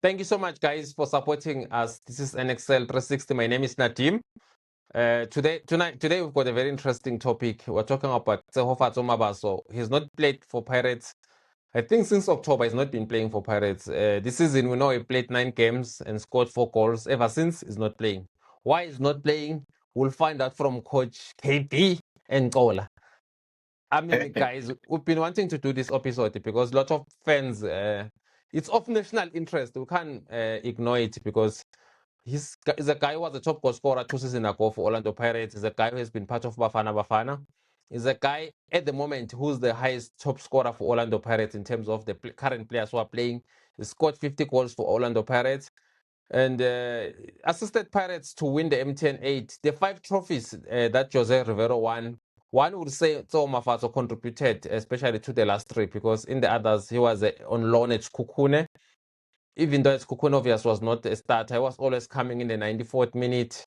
Thank you so much, guys, for supporting us. This is NXL 360. My name is Nadim. Today we've got a very interesting topic. We're talking about Tsehofatso Mabaso. He's not played for Pirates. I think since October he's not been playing for Pirates. This season we know he played 9 games and scored 4 goals. Ever since he's not playing. Why he's not playing? We'll find out from Coach KB and Kola. I mean, guys, we've been wanting to do this episode because a lot of fans, it's of national interest. We can't ignore it because he's a guy who was a top goal scorer 2 seasons ago for Orlando Pirates. He's a guy who has been part of Bafana Bafana. He's a guy at the moment who's the highest top scorer for Orlando Pirates in terms of the current players who are playing. He scored 50 goals for Orlando Pirates and assisted Pirates to win the MTN 8. The 5 trophies that Jose Rivero won, one would say Tso Mafaso contributed especially to the last 3 because in the others he was on loan at Kukune. Even though Kukune obviously was not a starter, he was always coming in the 94th minute.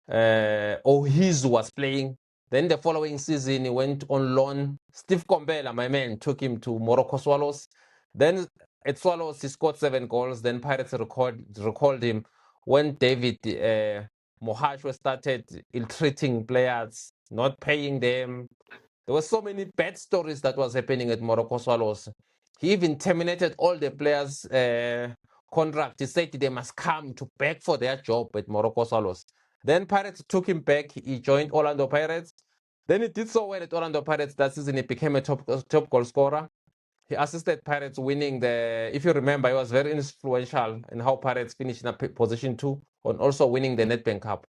Ohizu was playing. Then the following season he went on loan. Steve Kombela, my man, took him to Morocco Swallows. Then at Swallows he scored 7 goals. Then Pirates recalled him when David Mohashwe started ill-treating players, not paying them. There were so many bad stories that was happening at Morocco Swallows. He even terminated all the players' contract. He said they must come to beg for their job at Morocco Swallows. Then Pirates took him back. He joined Orlando Pirates. Then he did so well at Orlando Pirates that season. He became a top goal scorer. He assisted Pirates winning the, if you remember, he was very influential in how Pirates finished in position 2 and also winning the Nedbank Cup.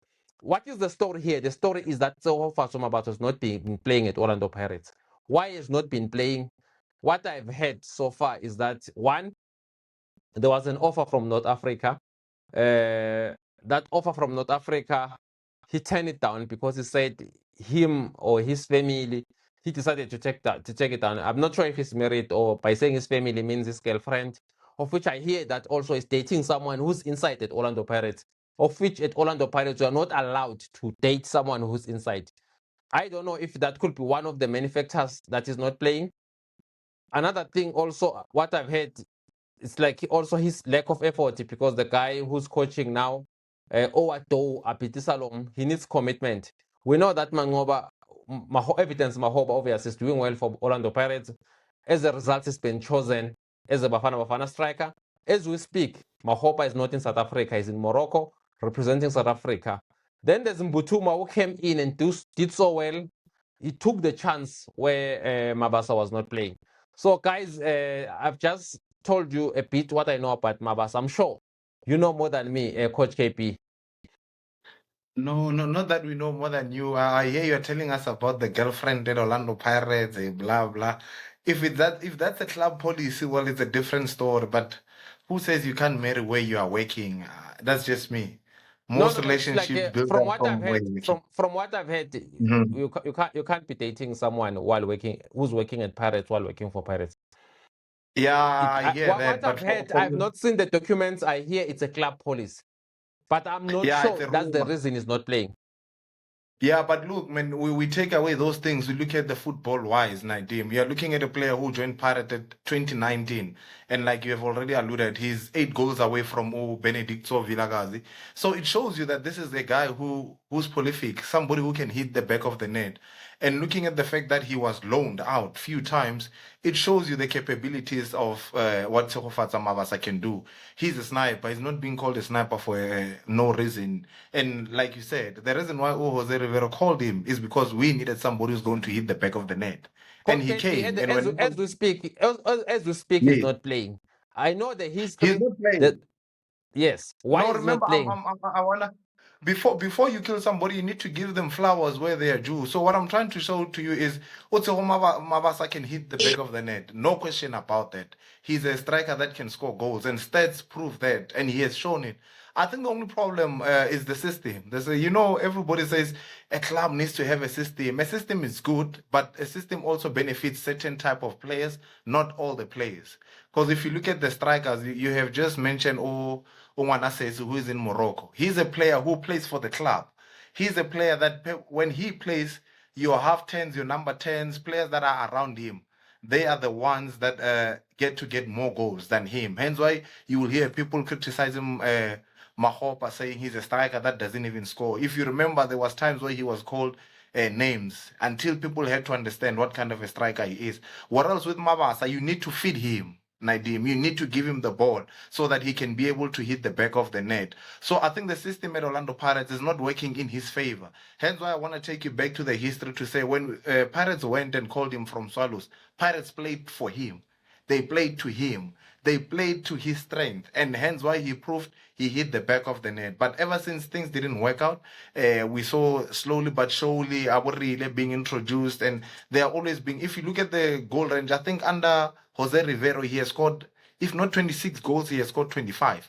What is the story here? The story is that Tsehofatso Mabaso has not been playing at Orlando Pirates. Why he has not been playing? What I've heard so far is that, one, there was an offer from North Africa. That offer from North Africa, he turned it down because he said him or his family, he decided to take it down. I'm not sure if he's married or by saying his family means his girlfriend, of which I hear that also is dating someone who's inside at Orlando Pirates, of which at Orlando Pirates you are not allowed to date someone who's inside. I don't know if that could be one of the many factors that is not playing. Another thing also, what I've heard, it's like also his lack of effort because the guy who's coaching now, Owato Apitisalom, he needs commitment. We know that Mangoba, evidence Mahoba obviously is doing well for Orlando Pirates. As a result, he's been chosen as a Bafana striker. As we speak, Mahoba is not in South Africa, he's in Morocco representing South Africa. Then there's Mbutuma who came in and did so well. He took the chance where Mabasa was not playing. So guys, I've just told you a bit what I know about Mabasa. I'm sure you know more than me, Coach KP. No, not that we know more than you. I hear you're telling us about the girlfriend at Orlando Pirates, blah blah. If that's a club policy, well, it's a different story. But who says you can't marry where you are working? That's just me. Most No. It's like relationships build from up what from I've where heard. you're working. From what I've heard, Mhm. you can't be dating someone while working who's working at Pirates while working for Pirates. Yeah, I hear that. What But I've heard, I've not seen the documents. I hear it's a club policy, but I'm not yeah, it's sure a that's the rumor. reason he's not playing. Yeah, but look, man, we take away those things. We look at the football wise, Nadim. You're looking at a player who joined Pirate at 2019, and like you have already alluded, he's 8 goals away from Benedicto Villagazi. So it shows you that this is a guy who's prolific, somebody who can hit the back of the net. And looking at the fact that he was loaned out few times, it shows you the capabilities of what Tsehofatso Mabasa can do. He's a sniper. He's not being called a sniper for no reason. And like you said, the reason why Jose Rivero called him is because we needed somebody who's going to hit the back of the net. And Coach he KP, came. And when as we speak, as we speak, he's yeah, not playing. I know the he's history. not That playing. yes, why No, is not remember, playing? I wanna before you kill somebody, you need to give them flowers where they are due. So what I'm trying to show to you is Otseho Mabasa can hit the back of the net. No question about that. He's a striker that can score goals, and stats prove that, and he has shown it. I think the only problem is the system. Everybody says a club needs to have a system. A system is good, but a system also benefits certain type of players, not all the players. Because if you look at the strikers, you have just mentioned, Omwana says, who is in Morocco. He's a player who plays for the club. He's a player that when he plays, your half tens, your number tens, players that are around him, they are the ones that get more goals than him. Hence why you will hear people criticize him, Mahopa, saying he's a striker that doesn't even score. If you remember, there was times where he was called names until people had to understand what kind of a striker he is. What else with Mabasa? You need to feed him. Nadim, you need to give him the ball so that he can be able to hit the back of the net. So I think the system at Orlando Pirates is not working in his favor. Hence why I want to take you back to the history to say when Pirates went and called him from Swallows, Pirates played for him. They played to him. They played to his strength, and hence why he proved he hit the back of the net. But ever since things didn't work out, we saw slowly but surely Aburile being introduced, and they are always being. If you look at the goal range, I think under Jose Rivero, he has scored, if not 26 goals, he has scored 25.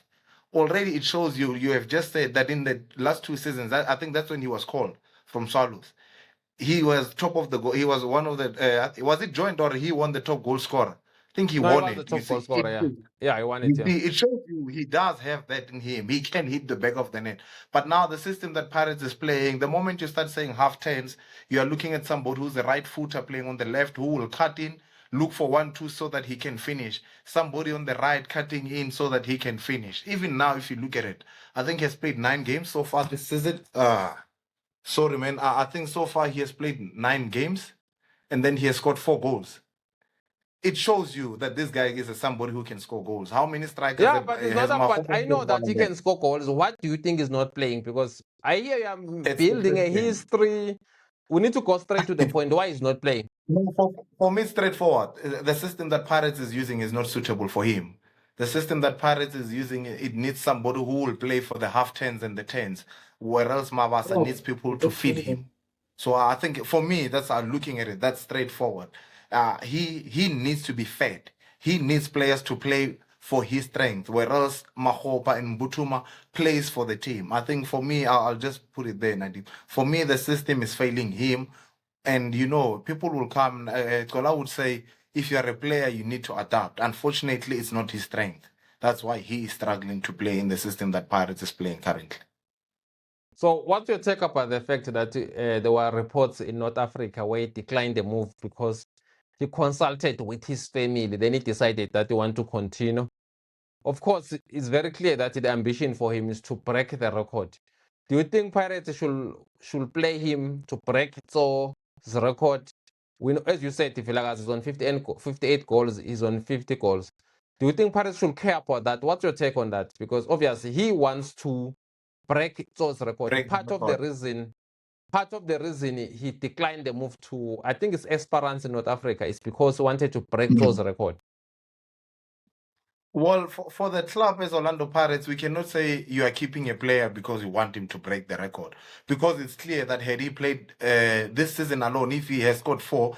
Already, it shows you. You have just said that in the last 2 seasons, I think that's when he was called from Swallows. He was top of the goal. He was one of the. Was it joint or he won the top goal scorer? I think he No, he won was the it. top You goal see, scorer. Yeah, yeah, he won it. you Yeah. see, it shows you he does have that in him. He can hit the back of the net. But now the system that Pirates is playing, the moment you start saying half tens, you are looking at somebody who's a right footer playing on the left who will cut in, look for 1-2 so that he can finish. Somebody on the right cutting in so that he can finish. Even now, if you look at it, I think he has played 9 games so far this season. Sorry, man. I think so far he has played 9 games and then he has scored 4 goals. It shows you that this guy is somebody who can score goals. How many strikers Yeah, but it's has not about. I Mahopa know that scored? he can score goals. What do you think is not playing? Because I hear you are It's the building a system. history. We need to go straight to the It, point. Why he's not playing? no, for me, straightforward. The system that Pirates is using is not suitable for him. The system that Pirates is using, it needs somebody who will play for the half tens and the tens, where else Mavasa needs people to feed him. So I think for me, that's how I'm looking at it. That's straightforward. He needs to be fed. He needs players to play for his strength, whereas Mahopa and Butuma plays for the team. I think for me, I'll just put it there, Nadim. For me, the system is failing him. And people will come. Kola would say, if you are a player, you need to adapt. Unfortunately, it's not his strength. That's why he is struggling to play in the system that Pirates is playing currently. So, what's your take about the fact that there were reports in North Africa where he declined the move because he consulted with his family, then he decided that he want to continue? Of course, it's very clear that the ambition for him is to break the record. Do you think Pirates should play him to break Tso's record? We know, as you said, Tifilagas is on 58 goals, he's on 50 goals. Do you think Pirates should care about that? What's your take on that? Because obviously he wants to break Tso's record. Break the Part of the reason he declined the move to, I think it's Esperance in North Africa, is because he wanted to break Tso's record. Well, for the club as Orlando Pirates, we cannot say you are keeping a player because you want him to break the record. Because it's clear that had he played this season alone, if he has scored 4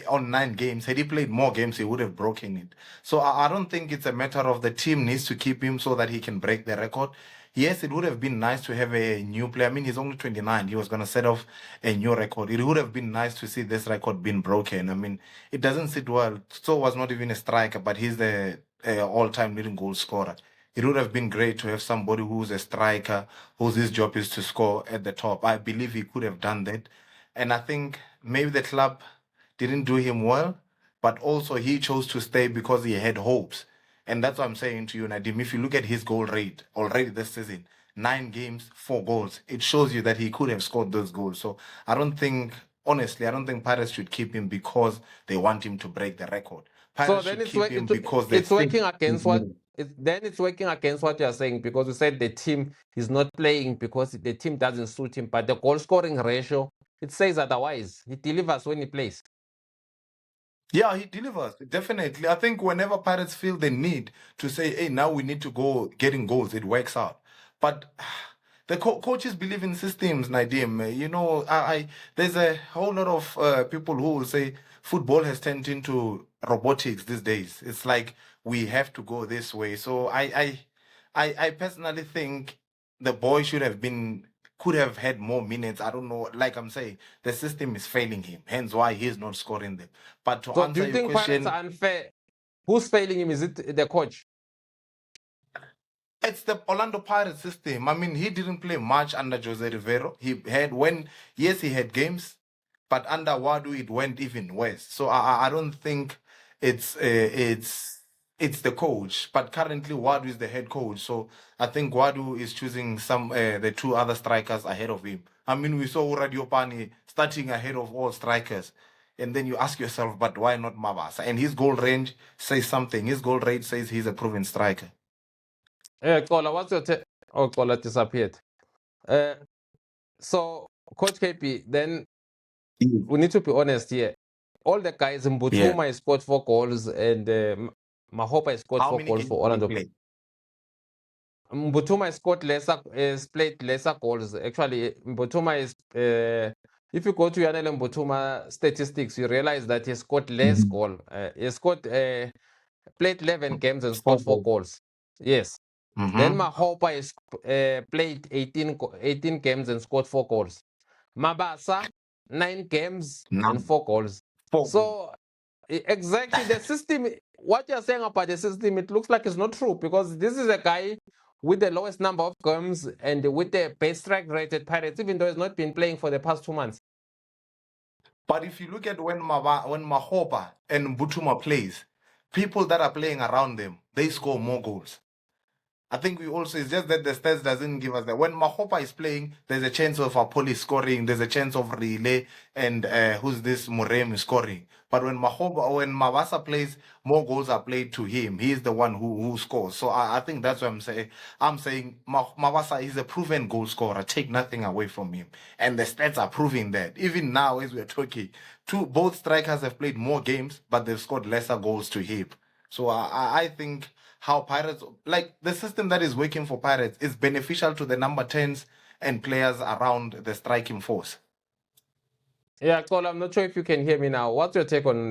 on 9 games, had he played more games, he would have broken it. So I don't think it's a matter of the team needs to keep him so that he can break the record. Yes, it would have been nice to have a new player. I mean, he's only 29. He was going to set off a new record. It would have been nice to see this record being broken. I mean, it doesn't sit well. So was not even a striker, but he's the all-time leading goal scorer. It would have been great to have somebody who's a striker, whose job is to score at the top. I believe he could have done that. And I think maybe the club didn't do him well, but also he chose to stay because he had hopes. And that's what I'm saying to you, Nadim. If you look at his goal rate already this season, 9 games, 4 goals, it shows you that he could have scored those goals. So honestly, I don't think Pirates should keep him because they want him to break the record. So Pirates then should keep him because they it's working think against what then it's working against what you're saying, because you said the team is not playing because the team doesn't suit him, but the goal scoring ratio, it says otherwise. He delivers when he plays. Yeah, he delivers. Definitely. I think whenever Pirates feel the need to say, hey, now we need to go getting goals, it works out. But the coaches believe in systems, Nadim. There's a whole lot of people who will say football has turned into robotics these days. It's like we have to go this way. So I personally think the boy could have had more minutes. I don't know. Like I'm saying, the system is failing him. Hence why he's not scoring them. But to So do answer you your think Pirates question, are unfair? Who's failing him? Is it the coach? it's the Orlando Pirates system. I mean, he didn't play much under Jose Rivero. He had games, but under Wadu it went even worse. So I don't think it's the coach. But currently, Wadu is the head coach, so I think Wadu is choosing the two other strikers ahead of him. I mean, we saw Radiopani starting ahead of all strikers. And then you ask yourself, but why not Mabasa? And his goal range says something. His goal rate says he's a proven striker. Kola, what's your take? Oh, Kola disappeared. So, Coach KP, then we need to be honest here. All the guys in Mbutuma scored 4 goals, and Mahopa scored How 4 many goals games for did he Orlando. play? Mbutuma scored played lesser goals. Actually, Mbutuma is if you go to Yanele Mbutuma statistics, you realize that he scored less goal. He scored played 11 games and scored 4 goals. Yes. Then Mahopa is played 18 games and scored 4 goals. Mabasa 9 games and 4 goals. So exactly the system, what you're saying about the system, it looks like it's not true, because this is a guy with the lowest number of games and with the best strike rate at Pirates, even though he's not been playing for the past 2 months. But if you look at when Mahopa and Mbutuma plays, people that are playing around them, they score more goals. I think we also, it's just that the stats doesn't give us that. When Mahopa is playing, there's a chance of Apoli scoring, there's a chance of Relay and who's this Murem scoring. But when Mabasa plays, more goals are played to him. He's the one who scores. So I think that's what I'm saying. I'm saying Mabasa is a proven goal scorer. Take nothing away from him. And the stats are proving that. Even now, as we're talking, both strikers have played more games, but they've scored lesser goals to him. So I think how Pirates, like the system that is working for Pirates, is beneficial to the number 10s and players around the striking force. Yeah, Cole, I'm not sure if you can hear me now. What's your take on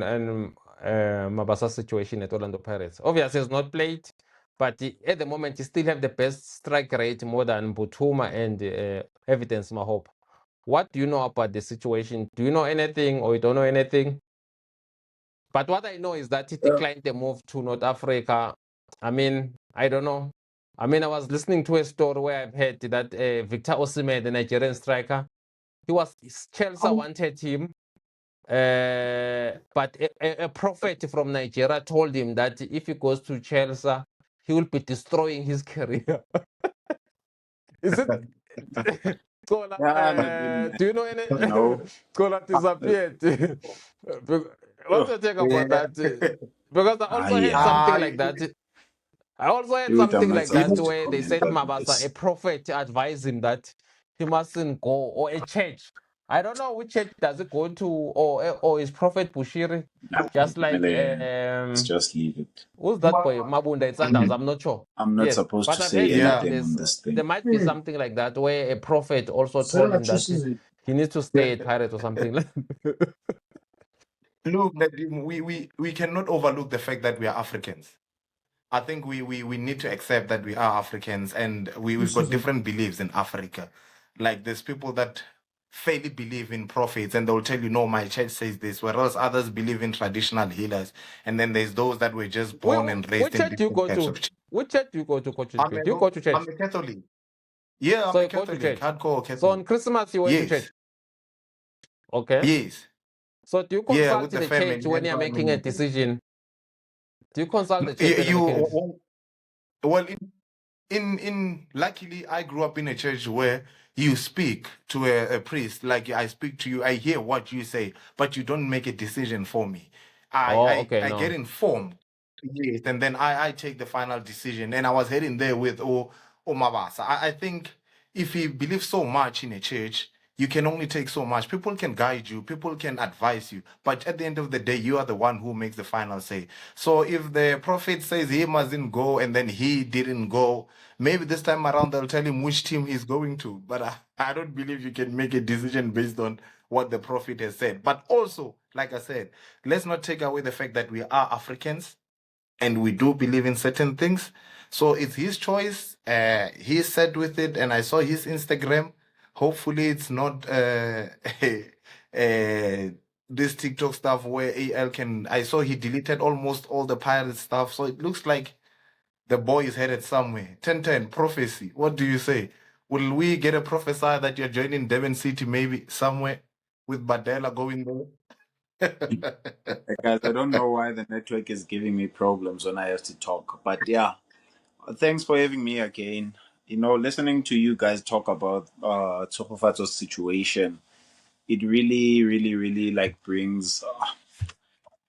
Mabasa's situation at Orlando Pirates? Obviously, he's not played, but at the moment, he still have the best strike rate, more than Mbutuma and Evidence Mahopa. What do you know about the situation? Do you know anything, or you don't know anything? But what I know is that he declined the move to North Africa. I mean, I don't know. I mean, I was listening to a story where I've heard that Victor Osimhen, the Nigerian striker, Chelsea wanted him, but a prophet from Nigeria told him that if he goes to Chelsea, he will be destroying his career. Is it? Kola, do you know any? No. Kola disappeared. What's your take about that? Because I also heard something like that. I also heard something like that where they said Mabasa, a prophet, advised him that he mustn't go, or a church. I don't know which church does it go to, or is Prophet Bushiri, just like Let's just leave it. Who's that boy? Mabunda, it's Sandals. I'm not sure. I'm not supposed but to I've say heard that anything on this thing. there might be something like that where a prophet also told him that he needs to stay at Pirates or something. Look, we cannot overlook the fact that we are Africans. I think we need to accept that we are Africans, and we've got different beliefs in Africa. Like there's people that fairly believe in prophets, and they'll tell you, no, my church says this, whereas others believe in traditional healers. And then there's those that were just born and raised which church do you go to? Which church do you go to, Coach? Do you go to church? I'm a Catholic. Yeah, I'm a Catholic, hardcore Catholic. So on Christmas you went to church? Okay. Yes. So do you consult the church when you're making a decision? Do you consult the church? Well, in luckily I grew up in a church where you speak to a priest, like I speak to you, I hear what you say, but you don't make a decision for me. I get informed, yes, and then I take the final decision. And I was heading there with Mabasa. I think if he believes so much in a church, you can only take so much. People can guide you, people can advise you, but at the end of the day, you are the one who makes the final say. So if the prophet says he mustn't go and then he didn't go, maybe this time around they'll tell him which team he's going to. But I don't believe you can make a decision based on what the prophet has said. But also, like I said, let's not take away the fact that we are Africans and we do believe in certain things. So it's his choice. He said with it, and I saw his Instagram. Hopefully it's not this TikTok stuff where AL can... I saw he deleted almost all the pirate stuff. So it looks like the boy is headed somewhere. 10-10, prophecy. What do you say? Will we get a prophesy that you're joining Devon City maybe somewhere with Badela going there? Guys, I don't know why the network is giving me problems when I have to talk, but yeah, thanks for having me again. You know, listening to you guys talk about Tsofofato's situation, it really, really, really like brings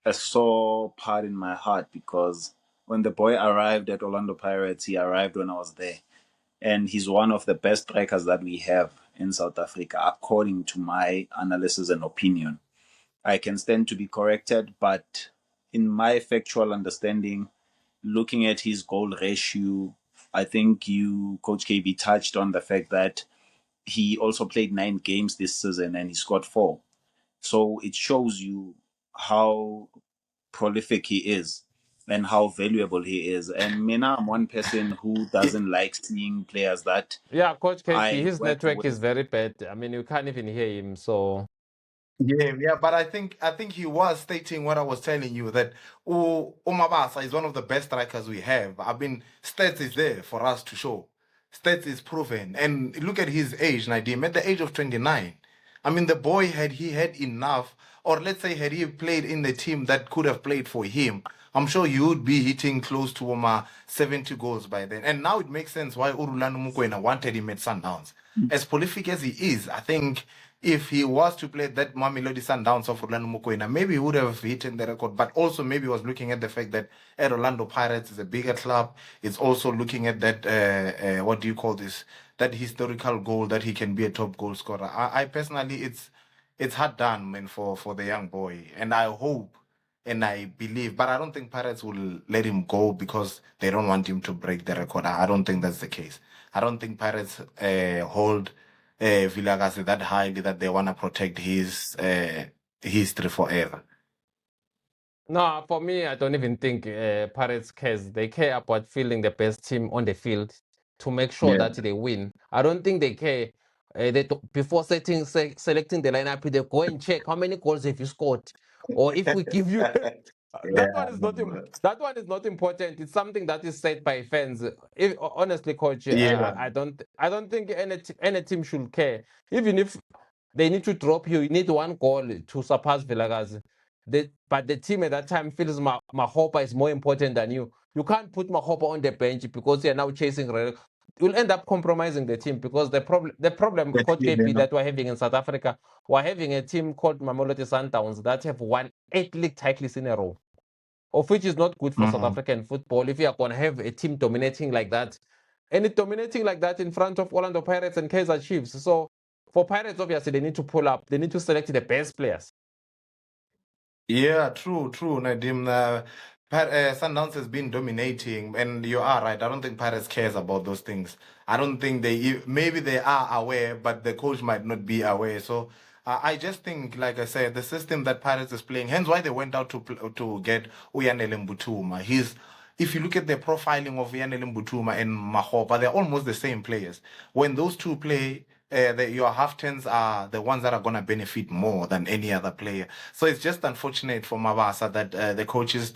a sore part in my heart because when the boy arrived at Orlando Pirates, he arrived when I was there, and he's one of the best strikers that we have in South Africa, according to my analysis and opinion. I can stand to be corrected, but in my factual understanding, looking at his goal ratio, I think you, Coach KB, touched on the fact that he also played 9 games this season and he scored 4. So it shows you how prolific he is and how valuable he is. And Mina, I'm one person who doesn't like seeing players that Yeah, Coach KP, I his worked network is with. very bad. I mean, you can't even hear him. So Yeah, but I think he was stating what I was telling you that Umabasa is one of the best strikers we have. I mean, stats is there for us to show. Stats is proven, and look at his age, Nadim. At the age of 29, I mean, the boy had enough, or let's say had he played in the team that could have played for him, I'm sure he would be hitting close to 70 goals by then. And now it makes sense why Urulano Mukwena wanted him at Sundowns. As prolific as he is, I think if he was to play that Mamelodi Sundowns of Orlando Mokoena, maybe he would have hit the record. But also maybe he was looking at the fact that at Orlando Pirates is a bigger club. It's also looking at that what do you call this? That historical goal that he can be a top goal scorer. I personally, it's hard done, man, for the young boy, and I hope and I believe, but I don't think Pirates will let him go because they don't want him to break the record. I don't think that's the case. I don't think Pirates hold Vilagasi that highly that they want to protect his history forever. no, for me, I don't even think Pirates cares. They care about fielding the best team on the field to make sure Yeah. that they win. I don't think they care. Before selecting the lineup, they go and check how many goals have you scored, or if we give you that one is not that one is not important. It's something that is said by fans. Honestly, coach, Yeah. I don't think any team should care. Even if they need to drop you, you need one goal to surpass Vilagazi. But the team at that time feels Mahopa is more important than you. You can't put Mahopa on the bench because you're now chasing. You'll end up compromising the team because the problem Coach KP that we're having in South Africa, we're having a team called Mamelodi Sundowns that have won 8 league titles in a row, of which is not good for South African football. If you are going to have a team dominating like that, and it dominating like that in front of Orlando Pirates and Kaizer Chiefs. So for Pirates, obviously, they need to pull up. They need to select the best players. Yeah, true, Nadim. Sundowns has been dominating, and you are right. I don't think Pirates cares about those things. I don't think maybe they are aware, but the coach might not be aware. So I just think, like I said, the system that Pirates is playing, hence why they went out to get Uyanele Mbutuma. If you look at the profiling of Uyanele Mbutuma and Mahopa, they're almost the same players. When those two play, your half turns are the ones that are going to benefit more than any other player. So it's just unfortunate for Mabasa that the coaches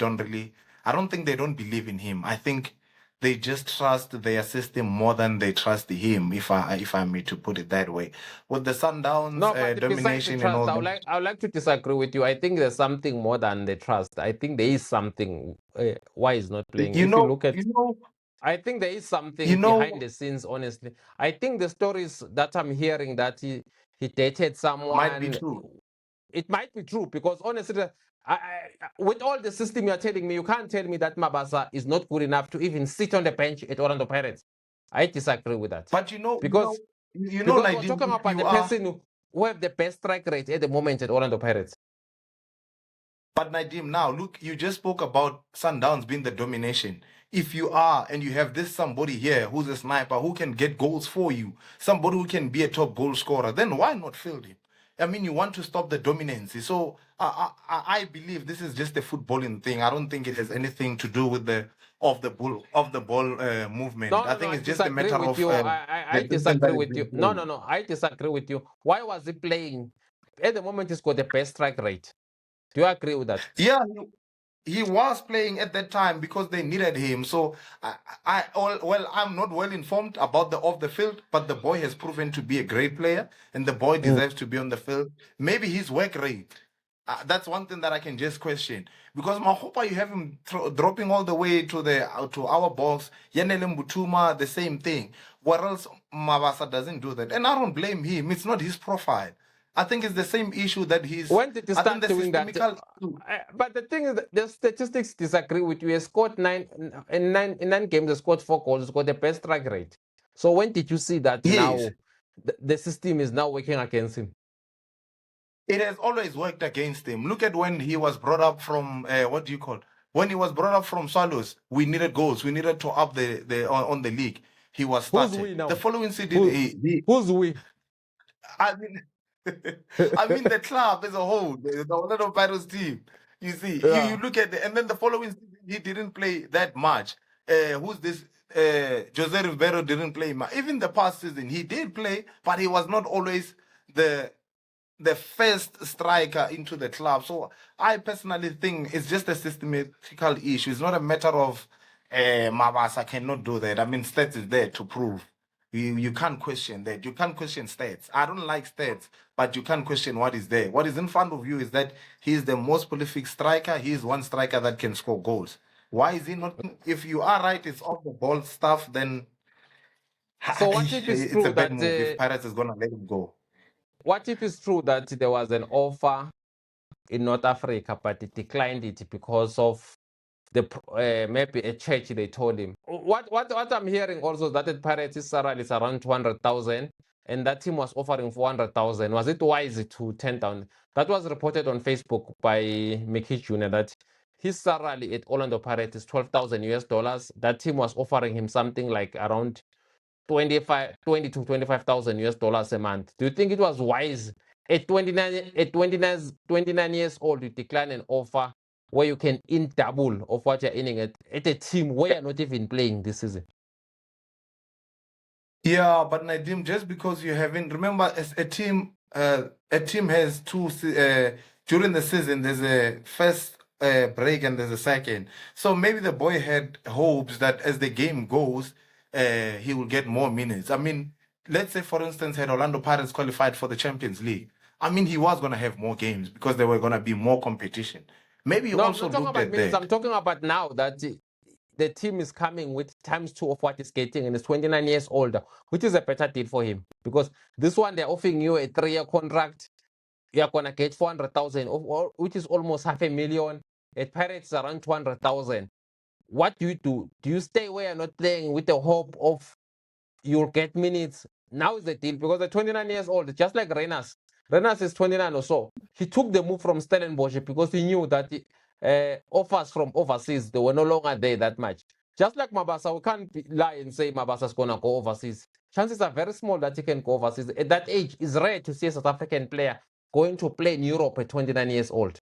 I don't think they don't believe in him. I think they just trust their system more than they trust him, if I may to put it that way. With the Sundowns No, but besides the domination and trust, all that. I would like to disagree with you. I think there's something more than the trust. I think there is something why he's not playing. If you look at, I think there is something behind the scenes, honestly. I think the stories that I'm hearing that he dated someone. Might be true. It might be true because honestly, with all the system you're telling me, you can't tell me that Mabasa is not good enough to even sit on the bench at Orlando Pirates. I disagree with that. But because we're talking about the person who have the best strike rate at the moment at Orlando Pirates. But Nadim, now look, you just spoke about Sundowns being the domination. If you are and you have this somebody here who's a sniper who can get goals for you, somebody who can be a top goal scorer, then why not field him? I mean, you want to stop the dominance. So I believe this is just a footballing thing. I don't think it has anything to do with the ball movement. No, I think it's just a matter with of. You. I disagree with you. No. I disagree with you. Why was he playing? At the moment, he's got the best strike rate. Do you agree with that? Yeah, he was playing at that time because they needed him. So I'm not well informed about the off the field, but the boy has proven to be a great player, and the boy deserves to be on the field. Maybe his work rate That's one thing that I can just question because Mahopa, you have him dropping all the way to the to our box. Yanele Mbutuma, the same thing. What else Mabasa doesn't do that, and I don't blame him. It's not his profile. I think it's the same issue that he's. When did you I think start the doing that? systemical issue. But the thing is, that the statistics disagree with you. He scored in nine games. He scored 4 goals. He scored the best strike rate. So when did you see that now Yes, the system is now working against him? it has always worked against him. Look at when he was brought up from what do you call? When he was brought up from Swallows, we needed goals. We needed to up the on the league. He was Who's started. we now? The following season, Who, who's we? I mean, I mean the club as a whole, the Orlando Pirates team. You see, you look at and then the following season he didn't play that much. Who's this? Jose Rivero didn't play much. Even the past season he did play, but he was not always the first striker into the club. So I personally think it's just a systematical issue. It's not a matter of Mabasa cannot do that. I mean, stats is there to prove. You can't question that. You can't question stats. I don't like stats, but you can't question what is there. What is in front of you is that he's the most prolific striker. He's one striker that can score goals. Why is he not? If you are right, it's off the ball stuff, then So what if it's it's true a bad that move if Pirates is gonna let him go. what if it's true that there was an offer in North Africa, but he declined it because of the maybe a church they told him. What I'm hearing also is that the Pirates' salary is around 200,000, and that team was offering 400,000. Was it wise to turn down? That was reported on Facebook by Mickey Jr. that his salary at Orlando Pirates is 12,000 US dollars. That team was offering him something like around 20 to 25,000 US dollars a month. Do you think it was wise at 29 years old to decline an offer where you can earn double of what you're earning at a team where you're not even playing this season? Yeah, but Nadim, just because you haven't remember as a team has during the season there's a first break and there's a second. So maybe the boy had hopes that as the game goes, he will get more minutes. I mean, let's say for instance, had Orlando Pirates qualified for the Champions League, I mean he was gonna have more games because there were gonna be more competition. Maybe he No, I'm also not talking looked about at minutes. that. I'm talking about now that the team is coming with ×2 of what he's getting and is 29 years older, which is a better deal for him because this one they're offering you a 3-year contract. You're gonna get 400,000, which is almost $500,000. At Pirates, around 200,000. What do you do? Do you stay where you're not playing with the hope of you'll get minutes? Now is the deal because they're 29 years old, just like Renas. Renas is 29 or so. He took the move from Stellenbosch because he knew that offers from overseas, they were no longer there that much. Just like Mabasa, we can't lie and say Mabasa's going to go overseas. Chances are very small that he can go overseas. At that age, it's rare to see a South African player going to play in Europe at 29 years old.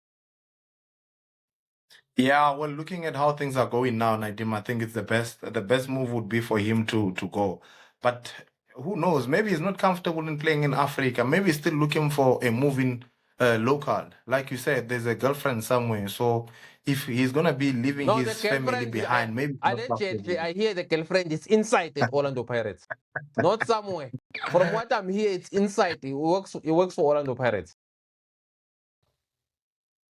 Yeah, well, looking at how things are going now, Nadim, I think it's the best move would be for him to go. But who knows? Maybe he's not comfortable in playing in Africa. Maybe he's still looking for a move in local. Like you said, there's a girlfriend somewhere. So if he's gonna be leaving No, his family behind, maybe it's not allegedly, comfortable. I hear the girlfriend is inside at Orlando Pirates, not somewhere. From what I'm hearing, it's inside. He works for Orlando Pirates.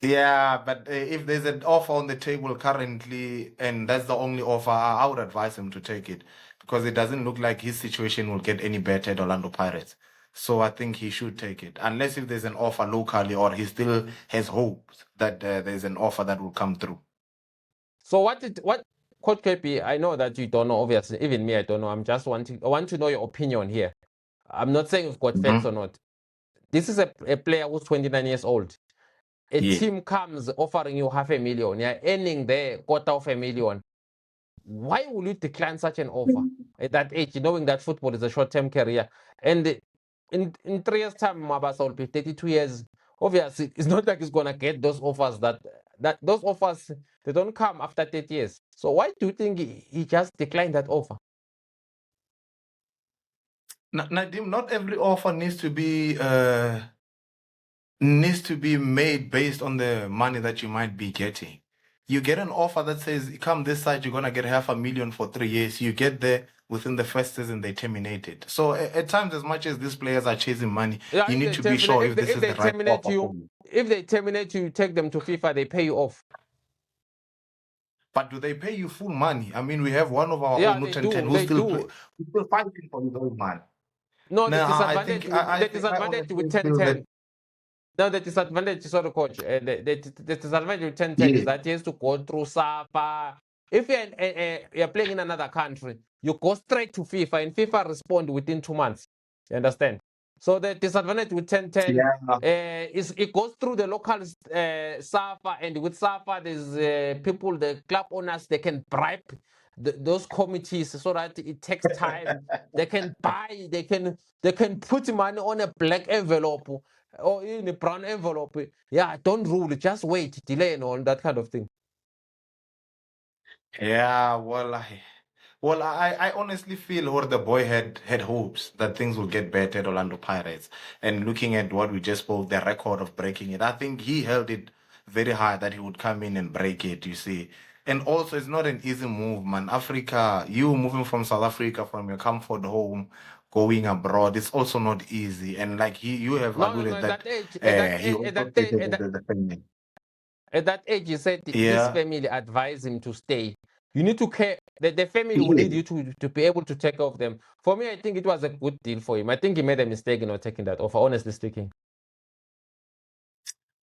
Yeah, but if there's an offer on the table currently, and that's the only offer, I would advise him to take it because it doesn't look like his situation will get any better at Orlando Pirates. So I think he should take it, unless if there's an offer locally or he still has hopes that there's an offer that will come through. So what Coach KP? I know that you don't know. Obviously, even me, I don't know. I want to know your opinion here. I'm not saying you've got facts or not. This is a player who's 29 years old. A Yeah. team comes offering you $500,000. You're earning there $250,000. Why will you decline such an offer at that age, knowing that football is a short-term career? And in 3 years' time, Mabasa will be 32 years. Obviously, it's not like he's gonna get those offers. That those offers, they don't come after 30 years. So why do you think he just declined that offer? Nadim, not every offer needs to be made based on the money that you might be getting. You get an offer that says, come this side, you're going to get 500,000 for 3 years. You get there within the first season, they terminate it. So at times, as much as these players are chasing money, Yeah, you if need they to be terminate, sure if if they, this if is they the right terminate offer for you, you. if they terminate you, take them to FIFA, they pay you off. But do they pay you full money? I mean, we have one of our Yeah, own, they Newton 10, do. who's They still, do. who's still fighting for his own money. No, the Now, disadvantage with I honestly with feel that, 1010. No, the disadvantage, sorry, coach. The disadvantage with 1010 is yeah, that he has to go through SAFA. If you're playing in another country, you go straight to FIFA, and FIFA respond within 2 months. You understand? So the disadvantage with 1010 yeah, is it goes through the local SAFA, and with SAFA, there's people, the club owners, they can bribe those committees so that it takes time. They can buy, they can put money on a black envelope or in a brown envelope. Yeah, don't rule it, just wait, delay, and all that kind of thing. yeah. Well, I honestly feel or the boy had hopes that things will get better at Orlando Pirates. And looking at what we just spoke, the record of breaking it, I think he held it very high that he would come in and break it, you see. And also, it's not an easy move, man. Africa, you moving from South Africa, from your comfort home, going abroad, it's also not easy. And like you have No, alluded at that that age, at that, he at also that, stated at that, the family. at that age, he said his Yeah, family advised him to stay. You need to care. The family will need yeah. you to be able to take care of them. For me, I think it was a good deal for him. I think he made a mistake in not taking that offer, honestly speaking.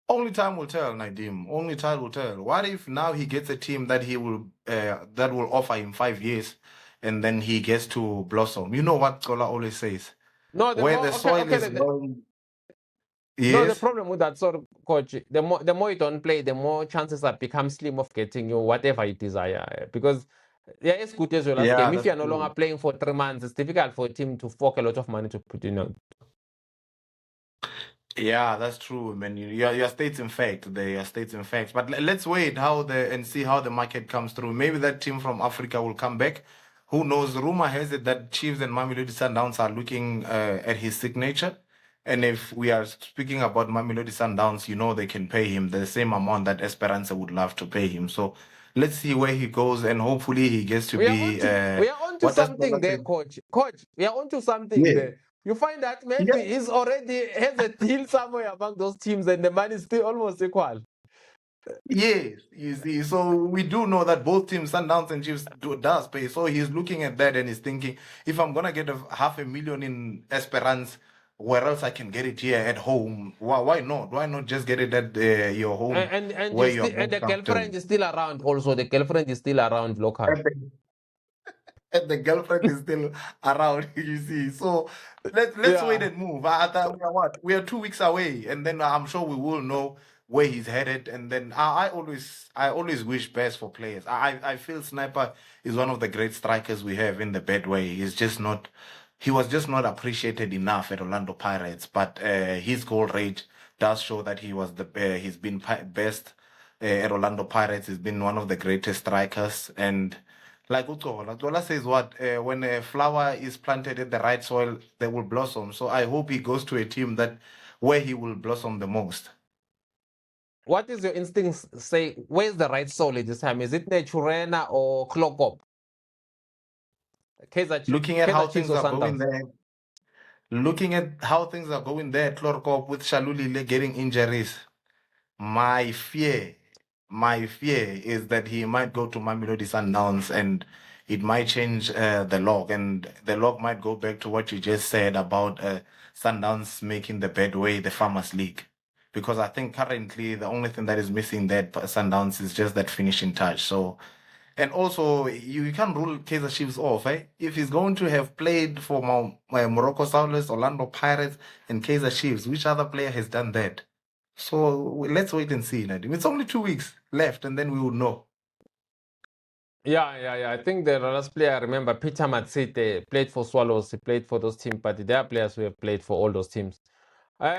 Only time will tell, Nadim. Only time will tell. What if now he gets a team that that will offer him 5 years, and then he gets to blossom? You know what Kola always says: No, the where more the okay, soil okay. is wrong. No, the Yes. problem with that sort of coach, the more you don't play, the more chances are become slim of getting you whatever you desire. Because yeah, it's good as well as Yeah, game. If that's you're no longer true. playing for 3 months, it's difficult for a team to fork a lot of money to put in. Yeah, that's true, man. Your states in fact, your states in fact. But let's wait how and see how the market comes through. Maybe that team from Africa will come back. Who knows? Rumor has it that Chiefs and Mamelodi Sundowns are looking at his signature. And if we are speaking about Mamelodi Sundowns, you know they can pay him the same amount that Esperanza would love to pay him. So let's see where he goes, and hopefully he gets to We are be. on to What does Bola something there, say? coach. Coach, we are on to something Yeah. there. You find that maybe Yeah. he's already has a deal somewhere among those teams, and the money is still almost equal. Yes, you see, so we do know that both teams, Sundowns and Chiefs, does pay. So he's looking at that and he's thinking, if I'm gonna get 500,000 in Esperance, where else I can get it here at home? Why not? Why not just get it at your home And where you you're still, and most the comfortable? girlfriend is still around. Also, the girlfriend is still around local. And the, and the girlfriend is still around, you see. So let's wait Yeah. and move. I thought we are what? We are 2 weeks away, and then I'm sure we will know where he's headed. And then I always wish best for players. I feel Sniper is one of the great strikers we have in the bad way. He was just not appreciated enough at Orlando Pirates. But his goal rate does show that he's been best at Orlando Pirates. He's been one of the greatest strikers. And like Utola says, what when a flower is planted in the right soil, they will blossom. So I hope he goes to a team that where he will blossom the most. What is your instincts say? Where's the right soul at this time? Is it Naturena or Klokop? Looking at Kaizer how Chiefs things or are going Sundowns? there, Chlorkop with Shaluli getting injuries. My fear, my fear is that he might go to Mamelodi Sundowns and it might change the log, and the log might go back to what you just said about Sundowns making the Bedway the Farmers League. Because I think currently the only thing that is missing there at Sundowns is just that finishing touch. So, and also you can't rule Kaizer Chiefs off, eh? If he's going to have played for Morocco Sounders, Orlando Pirates, and Kaizer Chiefs, which other player has done that? So let's wait and see, Nadim. It's only 2 weeks left, and then we will know. Yeah. I think the last player I remember, Peter Matsite, played for Swallows. He played for those teams, but there are players who have played for all those teams.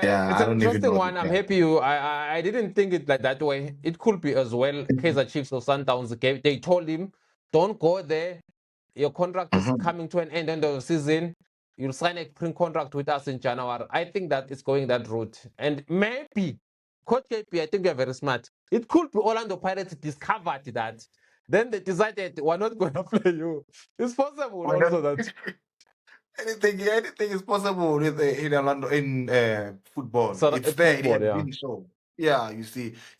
Yeah, It's I an don't even interesting know one. the I'm guy. happy you. I didn't think it like that way. It could be as well. Kaizer Chiefs or Sundowns. They told him, don't go there. Your contract is Mhm. coming to an end of the season. You'll sign a print contract with us in January. I think that it's going that route. And maybe, Coach KP, I think you're very smart. It could be Orlando Pirates discovered that. Then they decided we're not going to play you. It's possible Why also not? that. Anything is possible with in Orlando in football. So It's there. It football, has yeah. been shown. Yeah,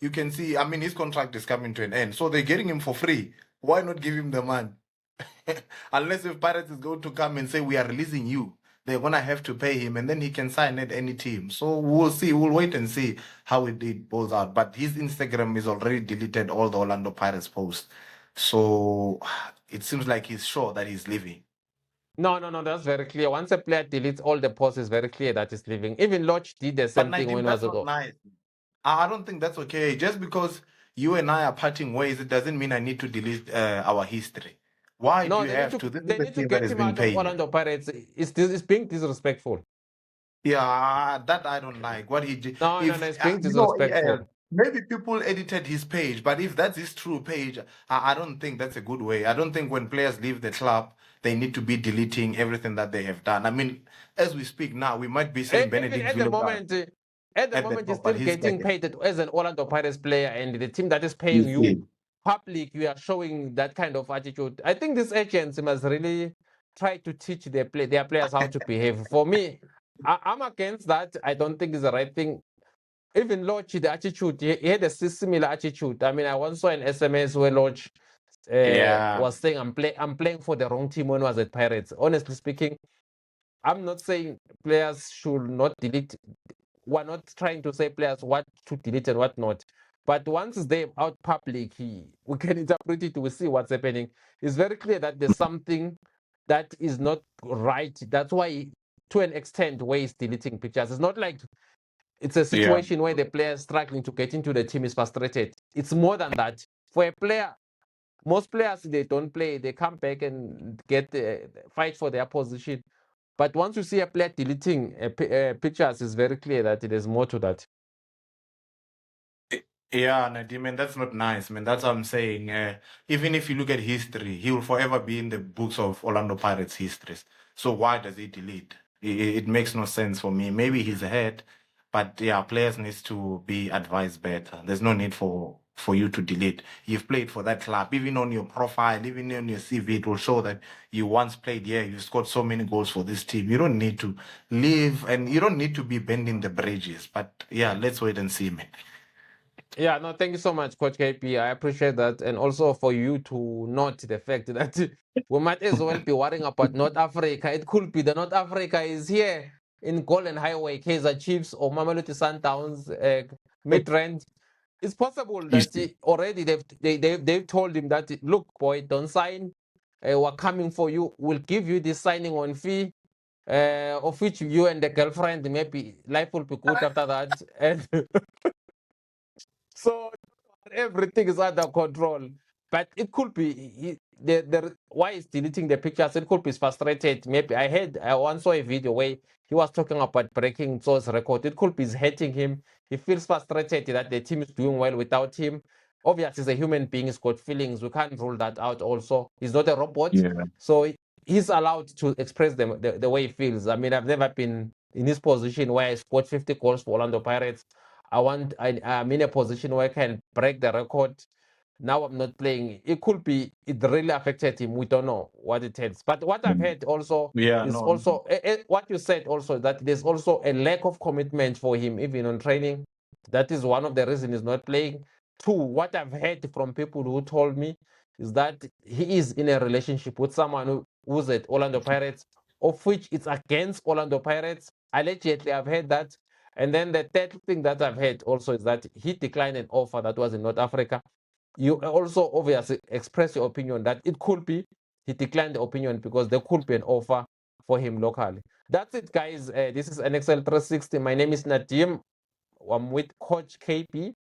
you can see. I mean, his contract is coming to an end, so they're getting him for free. Why not give him the man? Unless if Pirates is going to come and say we are releasing you, they're gonna have to pay him, and then he can sign at any team. So we'll see. We'll wait and see how it goes out. But his Instagram is already deleted all the Orlando Pirates posts, so it seems like he's sure that he's leaving. No, that's very clear. Once a player deletes all the posts, it's very clear that he's leaving. Even Lodge did the same But thing Nadim, when he was that's not ago. nice. I don't think that's okay. Just because you and I are parting ways, it doesn't mean I need to delete our history. Why do No, you have to? This is they the need to team that get has him been out of paying you. Orlando Pirates. It's being disrespectful. Yeah, that I don't like. What he did. No, If it's being you know, disrespectful. maybe people edited his page, but if that's his true page, I don't think that's a good way. I don't think when players leave the club, they need to be deleting everything that they have done. I mean, as we speak now, we might be saying Even Benedict at the Villodas moment, at the at the moment, you're top, but still he's getting like, paid as an Orlando Pirates player, and the team that is you paying you see. public, you are showing that kind of attitude. I think these agents must really try to teach their players how to behave. For me, I'm against that. I don't think it's the right thing. Even Lodge, the attitude, he had a similar attitude. I mean, I once saw an SMS where Lodge Yeah. was saying, I'm playing for the wrong team when I was at Pirates. Honestly speaking, I'm not saying players should not delete. We're not trying to say players what to delete and what not. But once they're out public, we can interpret it, we see what's happening. It's very clear that there's something that is not right. That's why, to an extent, where he's deleting pictures. It's not like it's a Yeah. situation where the player struggling to get into the team is frustrated. It's more than that. For a player, most players, they don't play. They come back and get fight for their position. But once you see a player deleting pictures, it's very clear that there's more to that. Yeah, Nadim, man, that's not nice, man. That's what I'm saying. Even if you look at history, he will forever be in the books of Orlando Pirates histories. So why does he delete? It makes no sense for me. Maybe he's ahead, but yeah, players needs to be advised better. There's no need for you to delete. You've played for that club. Even on your profile, even on your CV, it will show that you once played here. You scored so many goals for this team. You don't need to leave, and you don't need to be bending the bridges. But yeah, let's wait and see, man. Yeah, no, thank you so much, Coach KP. I appreciate that. And also for you to note the fact that we might as well be worrying about North Africa. It could be that North Africa is here in Golden Highway, Kaizer Chiefs or Mamelodi Sundowns, Midrand. It's possible You that see. already they've told him that, look, boy, don't sign. We're coming for you. We'll give you this signing on fee, of which you and the girlfriend, maybe life will be good after that. And so everything is under control. But it could be why he's deleting the pictures. It could be frustrated. Maybe I once saw a video where he was talking about breaking Zo's record. It could be hurting him. He feels frustrated that the team is doing well without him. Obviously, he's a human being. He's got feelings. We can't rule that out. Also, he's not a robot, Yeah. so he's allowed to express them the way he feels. I mean, I've never been in his position where I scored 50 goals for Orlando Pirates. I'm in a position where I can break the record. Now I'm not playing. It could be it really affected him. We don't know what it is. But what I've heard also Yeah, is no. also what you said also, that there's also a lack of commitment for him, even on training. That is one of the reasons he's not playing. Two, what I've heard from people who told me is that he is in a relationship with someone who's at Orlando Pirates, of which it's against Orlando Pirates. Allegedly, I've heard that. And then the third thing that I've heard also is that he declined an offer that was in North Africa. You also obviously express your opinion that it could be he declined the opinion because there could be an offer for him locally. That's it, guys. This is NXL 360. My name is Nadim. I'm with Coach KP.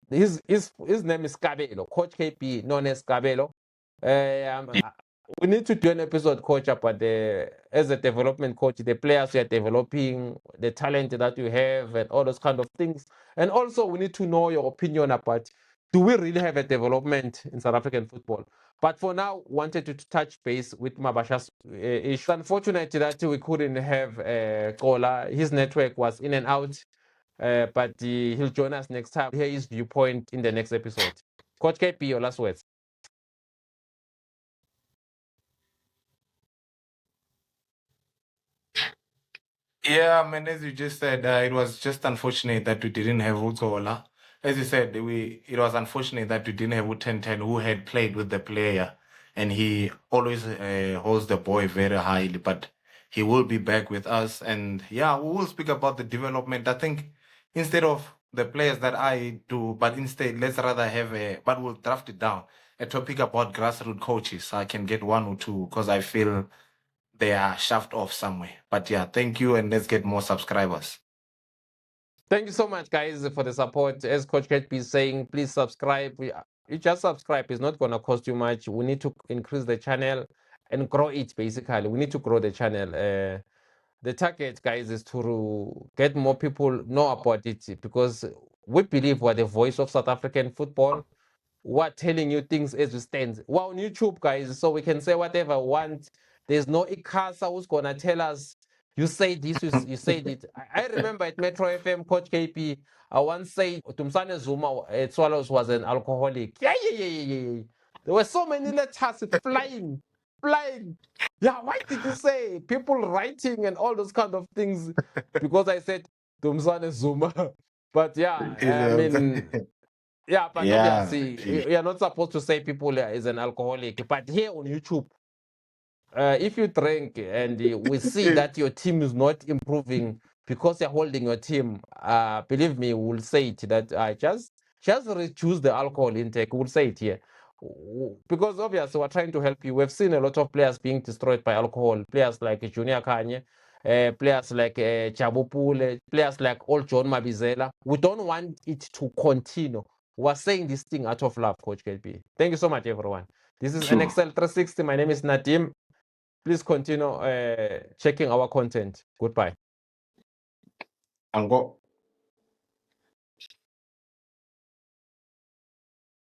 His name is Kabelo. Coach KP, known as Kabelo. We need to do an episode, Coach, about as a development coach, the players you are developing, the talent that you have, and all those kind of things. And also, we need to know your opinion about, do we really have a development in South African football? But for now, wanted to touch base with Mabasha's issue. Unfortunately, that we couldn't have Kola. His network was in and out. but he'll join us next time. Hear his viewpoint in the next episode. Coach KP, your last words. Yeah, man, as you just said, it was just unfortunate that we didn't have Uzola. As you said, it was unfortunate that we didn't have U1010 who had played with the player, and he always holds the boy very highly. But he will be back with us, and yeah, we will speak about the development. I think instead of the players that I do, but instead let's rather have but we'll draft it down, a topic about grassroots coaches. So I can get one or two because I feel they are shoved off somewhere. But yeah, thank you, and let's get more subscribers. Thank you so much, guys, for the support. As Coach KP is saying, please subscribe. You just subscribe. It's not going to cost you much. We need to increase the channel and grow it, basically. We need to grow the channel. The target, guys, is to get more people know about it because we believe we're the voice of South African football. We're telling you things as we stand. We're on YouTube, guys, so we can say whatever we want. There's no Ikasa who's going to tell us, you say this, you said it. I remember at Metro FM, Coach KP, I once said Tumsane Zuma at Swallows was an alcoholic. Yeah. There were so many letters flying. Yeah, why did you say people writing and all those kind of things? Because I said Tumsane Zuma. But yeah, I mean, yeah, but Yeah, obviously, you're not supposed to say people is an alcoholic. But here on YouTube, if you drink and we see that your team is not improving because you're holding your team, believe me, we'll say it that just reduce the alcohol intake. We'll say it here. Because obviously we're trying to help you. We've seen a lot of players being destroyed by alcohol. Players like Junior Kanye, players like Jabu Pule, players like Old John Mabizela. We don't want it to continue. We're saying this thing out of love, Coach KP. Thank you so much, everyone. This is Sure. NXL 360. My name is Nadim. Please continue checking our content. Goodbye. Ango.